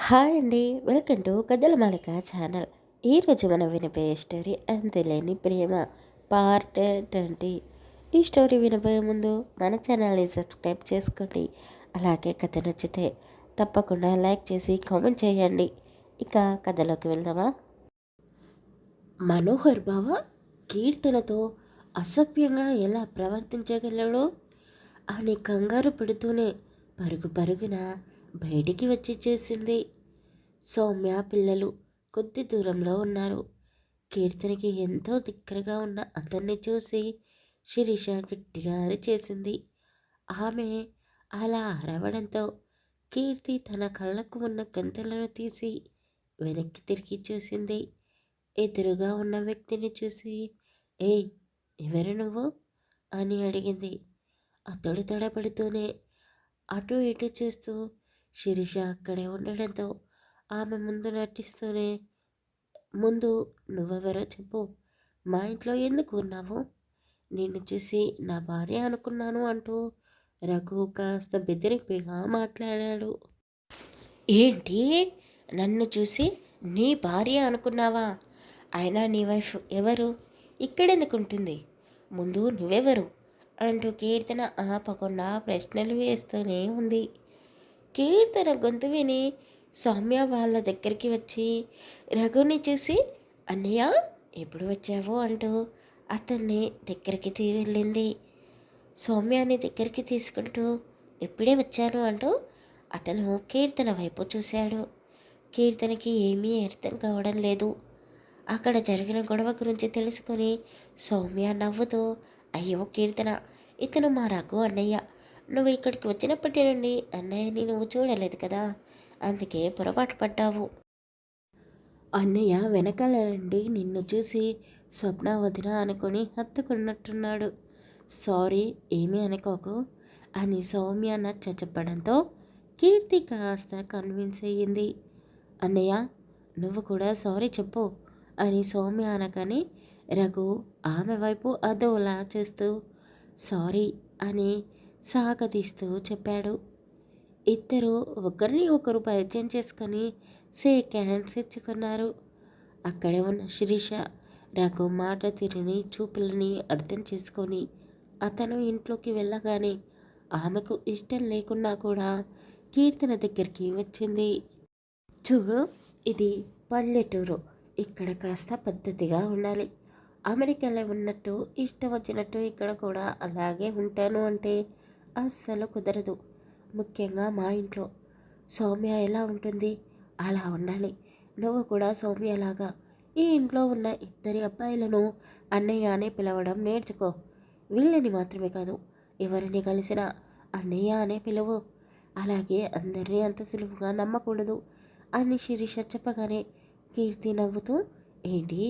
Hi అండి, welcome to కథల మాలిక channel. ఈరోజు మనం వినబోయే స్టోరీ అంతులేని ప్రేమ పార్ట్ 20. ఈ స్టోరీ వినబోయే ముందు మన ఛానల్ని సబ్స్క్రైబ్ చేసుకోండి. అలాగే కథ నచ్చితే తప్పకుండా లైక్ చేసి కామెంట్ చేయండి. ఇక కథలోకి వెళ్దామా. మనోహర్ బావ కీర్తనతో అసభ్యంగా ఎలా ప్రవర్తించగలడు అని కంగారు పెడుతూనే పరుగు పరుగున బయటికి వచ్చి చూసింది. సౌమ్య పిల్లలు కొద్ది దూరంలో ఉన్నారు. కీర్తనకి ఎంతో దగ్గరగా ఉన్న అతన్ని చూసి శిరీష గట్టిగా అరిచేసింది. ఆమె అలా అరవడంతో కీర్తి తన కళ్ళకు ఉన్న గంతలను తీసి వెనక్కి తిరిగి చూసింది. ఎదురుగా ఉన్న వ్యక్తిని చూసి, ఏయ్, ఎవరు నువ్వు అని అడిగింది. అతడు తడబడుతూనే అటు ఇటు చూస్తూ శిరీష అక్కడే ఉండడంతో ఆమె ముందు నటిస్తూనే, ముందు నువ్వెవరో చెప్పు, మా ఇంట్లో ఎందుకు ఉన్నావు, నిన్ను చూసి నా భార్య అనుకున్నాను అంటూ రఘు కాస్త బెదిరింపుగా మాట్లాడాడు. ఏంటి, నన్ను చూసి నీ భార్య అనుకున్నావా? అయినా నీ వైఫ్ ఎవరు, ఇక్కడెందుకుంటుంది, ముందు నువ్వెవరు అంటూ కీర్తన ఆపకుండా ప్రశ్నలు వేస్తూనే ఉంది. కీర్తన గొంతు విని సౌమ్య వాళ్ళ దగ్గరికి వచ్చి రఘుని చూసి, అన్నయ్య ఎప్పుడు వచ్చావు అంటూ అతన్ని దగ్గరికి వెళ్ళింది. సౌమ్యాని దగ్గరికి తీసుకుంటూ ఎప్పుడే వచ్చాను అంటూ అతను కీర్తన వైపు చూశాడు. కీర్తనకి ఏమీ అర్థం కావడం లేదు. అక్కడ జరిగిన గొడవ గురించి తెలుసుకొని సౌమ్య నవ్వుతూ, అయ్యో కీర్తన, ఇతను మా రఘు అన్నయ్య, నువ్వు ఇక్కడికి వచ్చినప్పటి నుండి అన్నయ్యని నువ్వు చూడలేదు కదా, అందుకే పొరపాటు పడ్డావు. అన్నయ్య వెనకాల నుండి నిన్ను చూసి స్వప్న వదిన అనుకొని హత్తుకున్నట్టున్నాడు. సారీ, ఏమీ అనుకోకు అని సౌమ్య నచ్చ చెప్పడంతో కీర్తి కాస్త కన్విన్స్ అయ్యింది. అన్నయ్య నువ్వు కూడా సారీ చెప్పు అని సౌమ్య అనగానే రఘు ఆమె వైపు అదోలా చేస్తూ సారీ అని సాగదీస్తూ చెప్పాడు. ఇద్దరు ఒకరిని ఒకరు పరిచయం చేసుకొని షేక్ హ్యాండ్స్ ఇచ్చుకున్నారు. అక్కడే ఉన్న శిరీష రఘు మాట తీరుని చూపులని అర్థం చేసుకొని అతను ఇంట్లోకి వెళ్ళగానే ఆమెకు ఇష్టం లేకున్నా కూడా కీర్తన దగ్గరికి వచ్చింది. చూడు, ఇది పల్లెటూరు, ఇక్కడ కాస్త పద్ధతిగా ఉండాలి. అమెరికాలో ఉన్నట్టు ఇష్టం వచ్చినట్టు ఇక్కడ కూడా అలాగే ఉంటాను అంటే అస్సలు కుదరదు. ముఖ్యంగా మా ఇంట్లో సౌమ్య ఎలా ఉంటుంది అలా ఉండాలి. నువ్వు కూడా సౌమ్యలాగా ఈ ఇంట్లో ఉన్న ఇద్దరి అబ్బాయిలను అన్నయ్య అనే పిలవడం నేర్చుకో. వీళ్ళని మాత్రమే కాదు, ఎవరిని కలిసినా అన్నయ్య అనే పిలువు. అలాగే అందరినీ అంత సులువుగా నమ్మకూడదు అని శిరీష చెప్పగానే కీర్తి నవ్వుతూ, ఏంటి,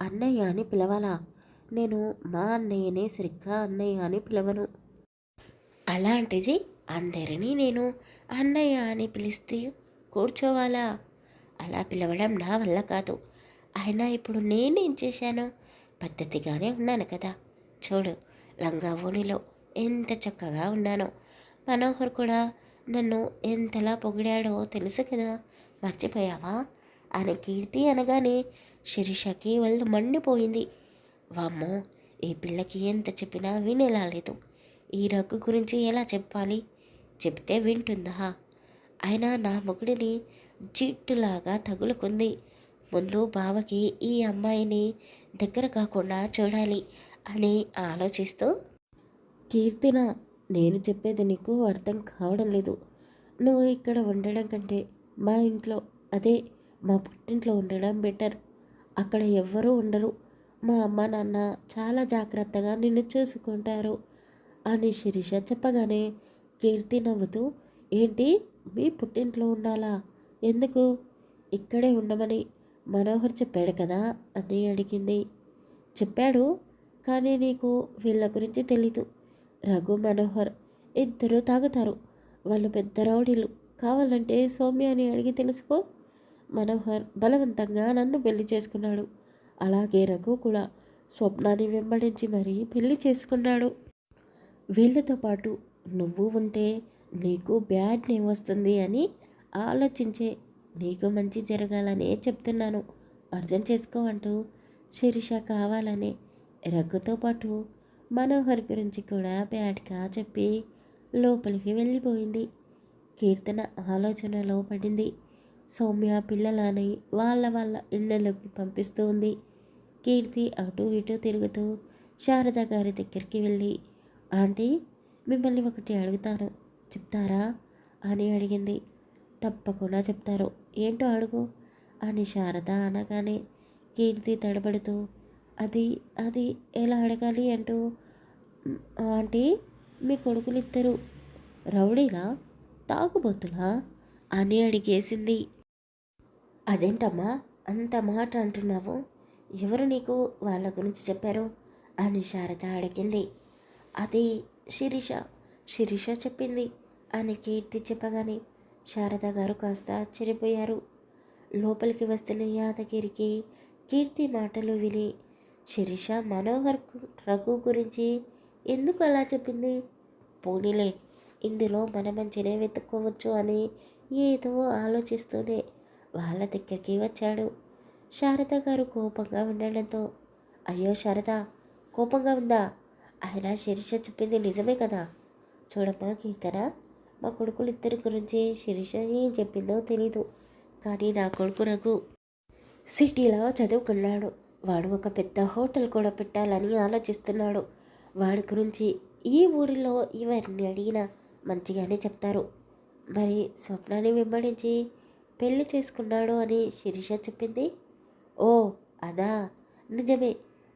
అన్నయ్య అని పిలవాలా? నేను మా అన్నయ్యనే సరిగ్గా అన్నయ్య అని పిలవను. అలాంటిది అందరినీ నేను అన్నయ్య అని పిలిస్తే కూర్చోవాలా? అలా పిలవడం నా వల్ల కాదు. అయినా ఇప్పుడు నేనేం చేశాను, పద్ధతిగానే ఉన్నాను కదా. చూడు, లంగా ఓణిలో ఎంత చక్కగా ఉన్నానో. మనోహర్ కూడా నన్ను ఎంతలా పొగిడాడో తెలుసు కదా, మర్చిపోయావా అని కీర్తి అనగానే శిరీషకి వాళ్ళు మండిపోయింది. వామ్మో, ఈ పిల్లకి ఎంత చెప్పినా వినేలా లేదు. ఈ రఘు గురించి ఎలా చెప్పాలి, చెప్తే వింటుందా? అయినా నా మొగుడిని జిట్టులాగా తగులుకుంది. ముందు బావకి ఈ అమ్మాయిని దగ్గర కాకుండా చూడాలి అని ఆలోచిస్తూ, కీర్తిన, నేను చెప్పేది నీకు అర్థం కావడం లేదు. నువ్వు ఇక్కడ ఉండడం కంటే మా ఇంట్లో, అదే మా పుట్టింట్లో ఉండడం బెటర్. అక్కడ ఎవ్వరూ ఉండరు. మా అమ్మ నాన్న చాలా జాగ్రత్తగా నిన్ను చూసుకుంటారు అని శిరీష చెప్పగానే కీర్తి నవ్వుతూ, ఏంటి, మీ పుట్టింట్లో ఉండాలా? ఎందుకు? ఇక్కడే ఉండమని మనోహర్ చెప్పాడు కదా అని అడిగింది. చెప్పాడు, కానీ నీకు వీళ్ళ గురించి తెలీదు. రఘు మనోహర్ ఇద్దరు తాగుతారు. వాళ్ళు పెద్ద రౌడీలు. కావాలంటే సౌమ్య అని అడిగి తెలుసుకో. మనోహర్ బలవంతంగా నన్ను పెళ్లి చేసుకున్నాడు. అలాగే రఘు కూడా స్వప్నాన్ని వెంబడించి మరీ పెళ్లి చేసుకున్నాడు. వీళ్ళతో పాటు నువ్వు ఉంటే నీకు బ్యాడ్ నేమ్ వస్తుంది అని ఆలోచించే నీకు మంచి జరగాలనే చెప్తున్నాను, అర్థం చేసుకో అంటూ శిరీష కావాలని రఘుతో పాటు మనోహర్ గురించి కూడా బ్యాడ్గా చెప్పి లోపలికి వెళ్ళిపోయింది. కీర్తన ఆలోచనలో పడింది. సౌమ్య పిల్లలని వాళ్ళ ఇళ్ళలోకి పంపిస్తూ ఉంది. కీర్తి అటు ఇటు తిరుగుతూ శారద గారి దగ్గరికి వెళ్ళి, ఆంటీ, మిమ్మల్ని ఒకటి అడుగుతాను, చెప్తారా అని అడిగింది. తప్పకుండా చెప్తారు, ఏంటో అడుగు అని శారద అనగానే కీర్తి తడబడుతూ అది అది ఎలా అడగాలి అంటూ, ఆంటీ, మీ కొడుకులిద్దరూ రౌడీలా, తాగుబోతులా అని అడిగేసింది. అదేంటమ్మా అంత మాట అంటున్నావు, ఎవరు నీకు వాళ్ళ గురించి చెప్పారు అని శారద అడిగింది. అది శిరీష శిరీష చెప్పింది అని కీర్తి చెప్పగానే శారద గారు కాస్త ఆశ్చర్యపోయారు. లోపలికి వస్తున్న యాదగిరికి కీర్తి మాటలు విని, శిరీష మనోహర్ రఘు గురించి ఎందుకు అలా చెప్పింది, పోనీలే ఇందులో మన మంచినే వెతుక్కోవచ్చు అని ఏదో ఆలోచిస్తూనే వాళ్ళ దగ్గరికి వచ్చాడు. శారద గారు కోపంగా ఉండడంతో, అయ్యో శారద, కోపంగా ఉందా, ఆయన శిరీష చెప్పింది నిజమే కదా, చూడమ్మా కీర్తన, మా కొడుకులు ఇద్దరి గురించి శిరీష ఏం చెప్పిందో తెలీదు, కానీ నా కొడుకు రఘు సిటీలో చదువుకున్నాడు, వాడు ఒక పెద్ద హోటల్ కూడా పెట్టాలని ఆలోచిస్తున్నాడు, వాడి గురించి ఈ ఊరిలో ఎవరిని అడిగినా మంచిగానే చెప్తారు. మరి స్వప్నాన్ని వెంబడించి పెళ్లి చేసుకున్నాడు అని శిరీష చెప్పింది. ఓ అదా, నిజమే,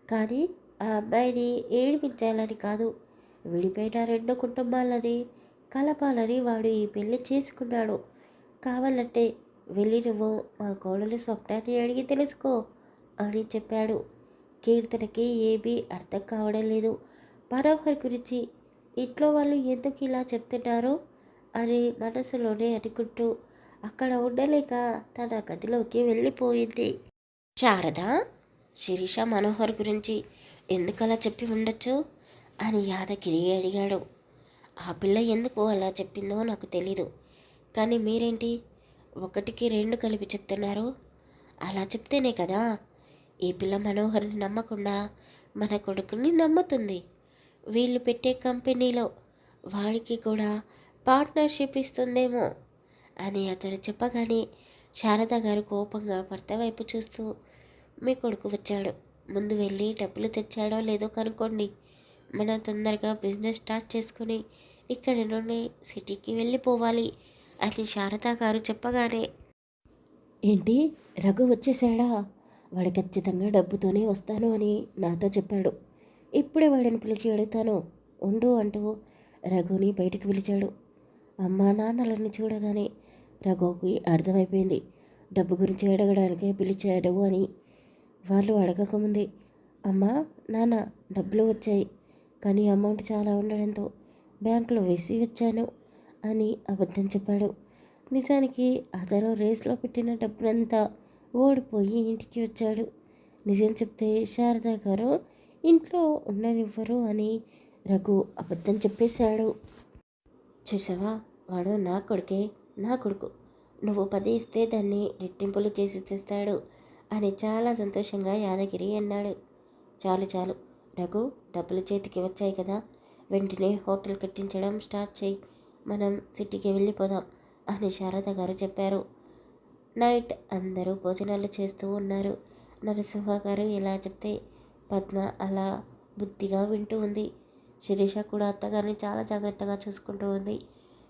కానీ ఆ అమ్మాయిని ఏడిపించాలని కాదు, విడిపోయిన రెండు కుటుంబాలని కలపాలని వాడు ఈ పెళ్లి చేసుకున్నాడు. కావాలంటే వెళ్ళి నువ్వు మా కోడలు స్వప్నాన్ని అడిగి తెలుసుకో అని చెప్పాడు. కీర్తనకి ఏమీ అర్థం కావడం లేదు. మనోహర్ గురించి ఇంట్లో వాళ్ళు ఎందుకు ఇలా చెప్తున్నారో అని మనసులోనే అనుకుంటూ అక్కడ ఉండలేక తన గదిలోకి వెళ్ళిపోయింది. శారద శిరీష మనోహర్ గురించి ఎందుకలా చెప్పి ఉండొచ్చు అని యాదగిరి అడిగాడు. ఆ పిల్ల ఎందుకు అలా చెప్పిందో నాకు తెలీదు, కానీ మీరేంటి ఒకటికి రెండు కలిపి చెప్తున్నారు, అలా చెప్తేనే కదా ఈ పిల్ల మనోహర్ని నమ్మకుండా మన కొడుకుని నమ్ముతుంది. వీళ్ళు పెట్టే కంపెనీలో వాడికి కూడా పార్ట్నర్షిప్ ఇస్తుందేమో అని అతను చెప్పగానే శారద గారు కోపంగా భర్త వైపు చూస్తూ, మీ కొడుకు వచ్చాడు, ముందు వెళ్ళి డబ్బులు తెచ్చాడో లేదో కనుక్కోండి, మనం తొందరగా బిజినెస్ స్టార్ట్ చేసుకుని ఇక్కడి నుండి సిటీకి వెళ్ళిపోవాలి అని శారద గారు చెప్పగానే, ఏంటి రఘు వచ్చేసాడా, వాడు ఖచ్చితంగా డబ్బుతోనే వస్తాను అని నాతో చెప్పాడు, ఇప్పుడే వాడిని పిలిచి అడుగుతాను ఉండు అంటూ రఘుని బయటికి పిలిచాడు. అమ్మా నాన్నలని చూడగానే రఘుకి అర్థమైపోయింది, డబ్బు గురించి అడగడానికే పిలిచాడు అని. వాళ్ళు అడగకముందే, అమ్మా నాన్న డబ్బులు వచ్చాయి, కానీ అమౌంట్ చాలా ఉండడంతో బ్యాంకులో వేసి వచ్చాను అని అబద్ధం చెప్పాడు. నిజానికి అతను రేస్లో పెట్టిన డబ్బులంతా ఓడిపోయి ఇంటికి వచ్చాడు. నిజం చెప్తే శారద గారు ఇంట్లో ఉండనివ్వరు అని రఘు అబద్ధం చెప్పేశాడు. చూసావా, వాడు నా కొడుకే, నా కొడుకు, నువ్వు 10 ఇస్తే దాన్ని రెట్టింపులు చేసి తెస్తాడు అని చాలా సంతోషంగా యాదగిరి అన్నాడు. చాలు చాలు రఘు, డబ్బులు చేతికి వచ్చాయి కదా, వెంటనే హోటల్ కట్టించడం స్టార్ట్ చేయి, మనం సిటీకి వెళ్ళిపోదాం అని శారద గారు చెప్పారు. నైట్ అందరూ భోజనాలు చేస్తూ ఉన్నారు. నరసింహ గారు ఇలా చెప్తే పద్మ అలా బుద్ధిగా వింటూ ఉంది. శిరీష కూడా అత్తగారిని చాలా జాగ్రత్తగా చూసుకుంటూ ఉంది.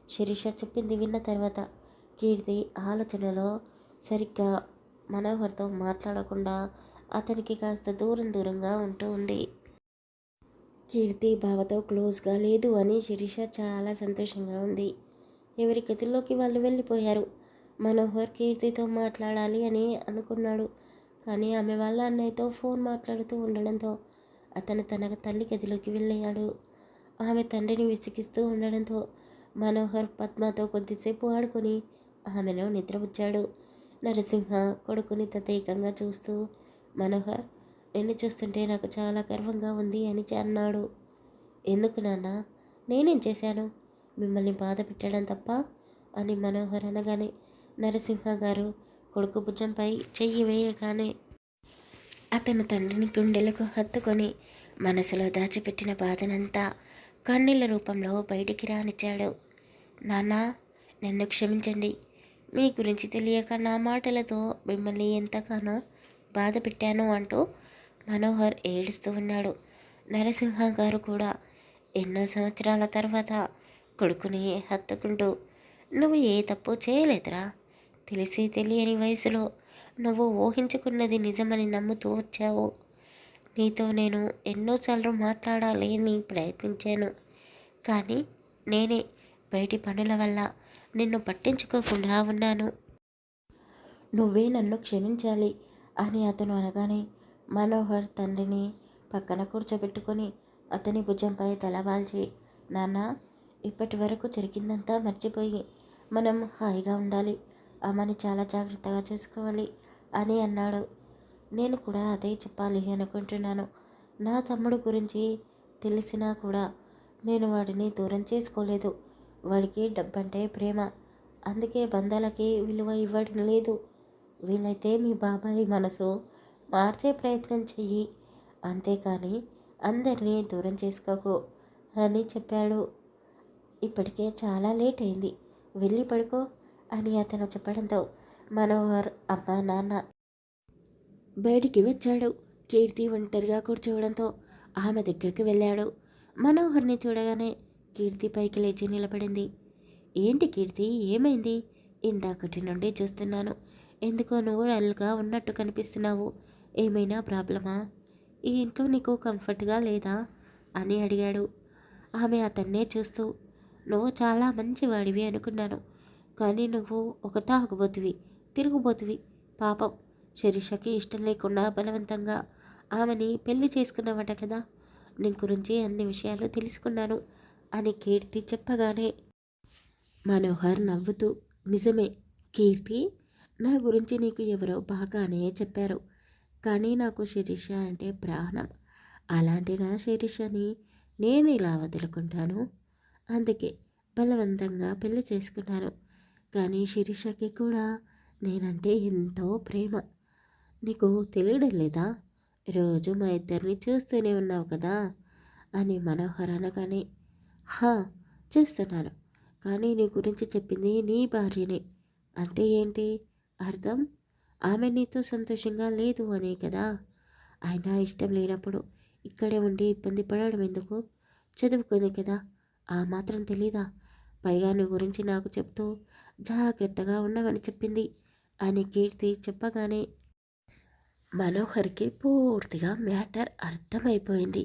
శిరీష చెప్పింది విన్న తర్వాత కీర్తి ఆలోచనలో సరిగ్గా మనోహర్తో మాట్లాడకుండా అతనికి కాస్త దూరంగా ఉంటూ ఉంది. కీర్తి బావతో క్లోజ్గా లేదు అని శిరీష చాలా సంతోషంగా ఉంది. ఎవరి గదిలోకి వాళ్ళు వెళ్ళిపోయారు. మనోహర్ కీర్తితో మాట్లాడాలి అని అనుకున్నాడు, కానీ ఆమె వాళ్ళ అన్నయ్యతో ఫోన్ మాట్లాడుతూ ఉండడంతో అతను తన తల్లి గదిలోకి వెళ్ళాడు. ఆమె తండ్రిని విసిగిస్తూ ఉండడంతో మనోహర్ పద్మతో కొద్దిసేపు ఆడుకొని ఆమెను నిద్రపుచ్చాడు. నరసింహ కొడుకుని తదేకంగా చూస్తూ, మనోహర్, నిన్ను చూస్తుంటే నాకు చాలా గర్వంగా ఉంది అని అన్నాడు. ఎందుకు నాన్న, నేనేం చేశాను, మిమ్మల్ని బాధ పెట్టడం తప్ప అని మనోహర్ అనగానే నరసింహ గారు కొడుకు భుజంపై చెయ్యి వేయగానే అతను తండ్రిని గుండెలకు హత్తుకొని మనసులో దాచిపెట్టిన బాధనంతా కన్నీళ్ళ రూపంలో బయటికి రానిచ్చాడు. నాన్నా, నన్ను క్షమించండి. మీ గురించి తెలియక నా మాటలతో మిమ్మల్ని ఎంతగానో బాధ పెట్టాను అంటూ మనోహర్ ఏడుస్తూ ఉన్నాడు. నరసింహ గారు కూడా ఎన్నో సంవత్సరాల తర్వాత కొడుకుని హత్తుకుంటూ, నువ్వు ఏ తప్పు చేయలేదురా. తెలిసి తెలియని వయసులో నువ్వు ఊహించుకున్నది నిజమని నమ్ముతూ వచ్చావు. నీతో నేను ఎన్నోసార్లు మాట్లాడాలి అని ప్రయత్నించాను, కానీ నేనే బయటి పనుల వల్ల నిన్ను పట్టించుకోకుండా ఉన్నాను. నువ్వే నన్ను క్షమించాలి అని అతను అనగానే మనోహర్ తండ్రిని పక్కన కూర్చోబెట్టుకొని అతని భుజంపై తలవాల్చి, నాన్న, ఇప్పటి వరకు జరిగిందంతా మర్చిపోయి మనం హాయిగా ఉండాలి. అమ్మని చాలా జాగ్రత్తగా చూసుకోవాలి అని అన్నాడు. నేను కూడా అదే చెప్పాలి అనుకుంటున్నాను. నా తమ్ముడు గురించి తెలిసినా కూడా నేను వాడిని దూరం చేసుకోలేదు. వాడికి డబ్బంటే ప్రేమ, అందుకే బంధాలకి విలువ ఇవ్వడం లేదు. వీలైతే మీ బాబాయ్ మనసు మార్చే ప్రయత్నం చెయ్యి, అంతేకాని అందరినీ దూరం చేసుకోకు అని చెప్పాడు. ఇప్పటికే చాలా లేట్ అయింది, వెళ్ళి పడుకో అని అతను చెప్పడంతో మనోహర్ అమ్మ నాన్న బయటికి వచ్చాడు. కీర్తి ఒంటరిగా కూర్చోవడంతో ఆమె దగ్గరికి వెళ్ళాడు. మనోహర్ని చూడగానే కీర్తి పైకి లేచి నిలబడింది. ఏంటి కీర్తి, ఏమైంది? ఇందాకటి నుండి చూస్తున్నాను, ఎందుకో నువ్వు డల్గా ఉన్నట్టు కనిపిస్తున్నావు. ఏమైనా ప్రాబ్లమా? ఈ ఇంట్లో నీకు కంఫర్ట్గా లేదా అని అడిగాడు. ఆమె అతన్నే చూస్తూ, నువ్వు చాలా మంచివాడివి అనుకున్నాను, కానీ నువ్వు ఒక తాగుబోతువి, తిరుగుబోతువి. పాపం శిరీషకి ఇష్టం లేకుండా బలవంతంగా ఆమెని పెళ్లి చేసుకున్నావట కదా. నీ గురించి అన్ని విషయాలు తెలుసుకున్నాను అని కీర్తి చెప్పగానే మనోహర్ నవ్వుతూ, నిజమే కీర్తి, నా గురించి నీకు ఎవరో బాగానే చెప్పారు, కానీ నాకు శిరీష అంటే ప్రాణం. అలాంటి నా శిరీషని నేను ఇలా వదులుకుంటాను? అందుకే బలవంతంగా పెళ్లి చేసుకున్నాను. కానీ శిరీషకి కూడా నేనంటే ఎంతో ప్రేమ. నీకు తెలియడం లేదా? రోజు మా ఇద్దరిని చూస్తూనే ఉన్నావు కదా అని మనోహర్ అనగానే, హా, చూస్తున్నాను, కానీ నీ గురించి చెప్పింది నీ భార్యనే. అంటే ఏంటి అర్థం? ఆమె నీతో సంతోషంగా లేదు అనే కదా. అయినా ఇష్టం లేనప్పుడు ఇక్కడే ఉండి ఇబ్బంది పడడం ఎందుకు? చదువుకొని కదా, ఆ మాత్రం తెలీదా? పైగా నీ గురించి నాకు చెప్తూ జాగ్రత్తగా ఉండమని చెప్పింది అని కీర్తి చెప్పగానే మనోహర్కి పూర్తిగా మ్యాటర్ అర్థమైపోయింది.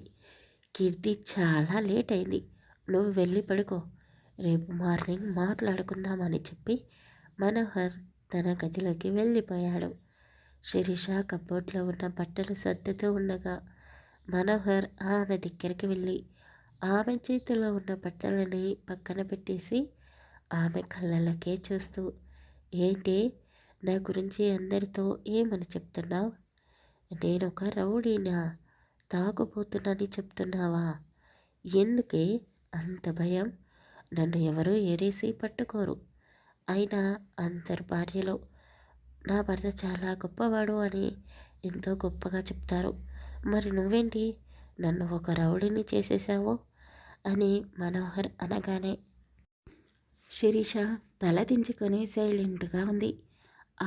కీర్తి, చాలా లేట్ అయింది, నువ్వు వెళ్ళి పడుకో, రేపు మార్నింగ్ మాట్లాడుకుందామని చెప్పి మనోహర్ తన గదిలోకి వెళ్ళిపోయాడు. శిరీష కబోర్డ్లో ఉన్న బట్టలు సర్దుతూ ఉండగా మనోహర్ ఆమె దగ్గరికి వెళ్ళి ఆమె చేతిలో ఉన్న బట్టలని పక్కన పెట్టేసి ఆమె కళ్ళలకే చూస్తూ, ఏంటి, నా గురించి అందరితో ఏమని చెప్తున్నావు? నేనొక రౌడీనా, తాగుబోతున్నానని చెప్తున్నావా? ఎందుకే అంత భయం? నన్ను ఎవరూ ఏరేసి పట్టుకోరు. అయినా అందరి భార్యలో నా భర్త చాలా గొప్పవాడు అని ఎంతో గొప్పగా చెప్తారు. మరి నువ్వేంటి నన్ను ఒక రౌడీని చేసేసావు అని మనోహర్ అనగానే శిరీష తల దించుకొని సైలెంట్గా ఉంది.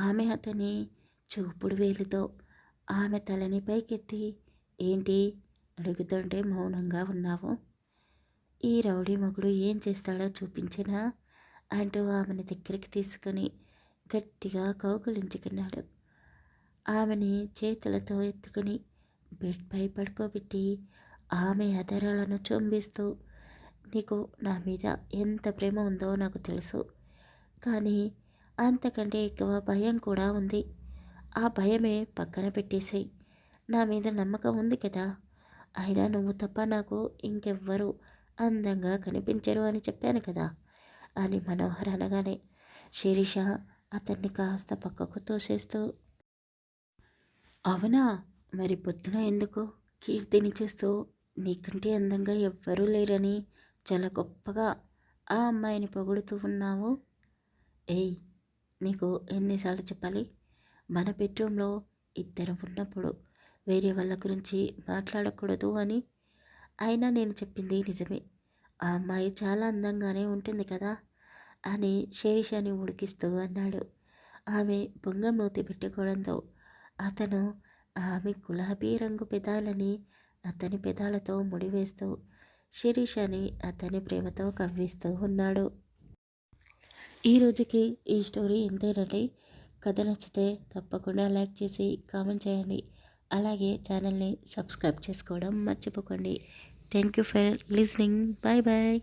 ఆమె అతని చూపుడు వేలుతో ఆమె తలని పైకెత్తి, ఏంటి అడుగుతుంటే మౌనంగా ఉన్నావు? ఈ రౌడీ మొగుడు ఏం చేస్తాడో చూపించినా అంటూ ఆమెని దగ్గరికి తీసుకొని గట్టిగా కౌగిలించుకున్నాడు. ఆమెని చేతులతో ఎత్తుకుని బెడ్పై పడుకోబెట్టి ఆమె అధరాలను చొంబిస్తూ, నీకు నా మీద ఎంత ప్రేమ ఉందో నాకు తెలుసు, కానీ అంతకంటే ఎక్కువ భయం కూడా ఉంది. ఆ భయమే పక్కన పెట్టేసేయి. నా మీద నమ్మకం ఉంది కదా. అయినా నువ్వు తప్ప నాకు ఇంకెవ్వరూ అందంగా కనిపించరు అని చెప్పాను కదా అని మనోహర్ అనగానే శిరీష అతన్ని కాస్త పక్కకు తోసేస్తూ, అవునా, మరి పొద్దున ఎందుకు కీర్తిని చూస్తూ నీకంటే అందంగా ఎవ్వరూ లేరని చాలా గొప్పగా ఆ అమ్మాయిని పొగుడుతూ ఉన్నావు? ఏయ్, నీకు ఎన్నిసార్లు చెప్పాలి? మన బెడ్రూమ్లో ఇద్దరం ఉన్నప్పుడు వేరే వాళ్ళ గురించి మాట్లాడకూడదు అని. అయినా నేను చెప్పింది నిజమే. ఆ అమ్మాయి చాలా అందంగానే ఉంటుంది కదా అని శిరీషని ఉడికిస్తూ అన్నాడు. ఆమె బొంగమూతి పెట్టుకోవడంతో అతను ఆమె గులాబీ రంగు పెదాలని అతని పెదాలతో ముడివేస్తూ శిరీషని అతని ప్రేమతో కవ్విస్తూ ఉన్నాడు. ఈ రోజుకి ఈ స్టోరీ ఇంతేనండి. కథ నచ్చితే తప్పకుండా లైక్ చేసి కామెంట్ చేయండి. అలాగే ఛానల్ని సబ్స్క్రైబ్ చేసుకోవడం మర్చిపోకండి. Thank you for listening. Bye bye.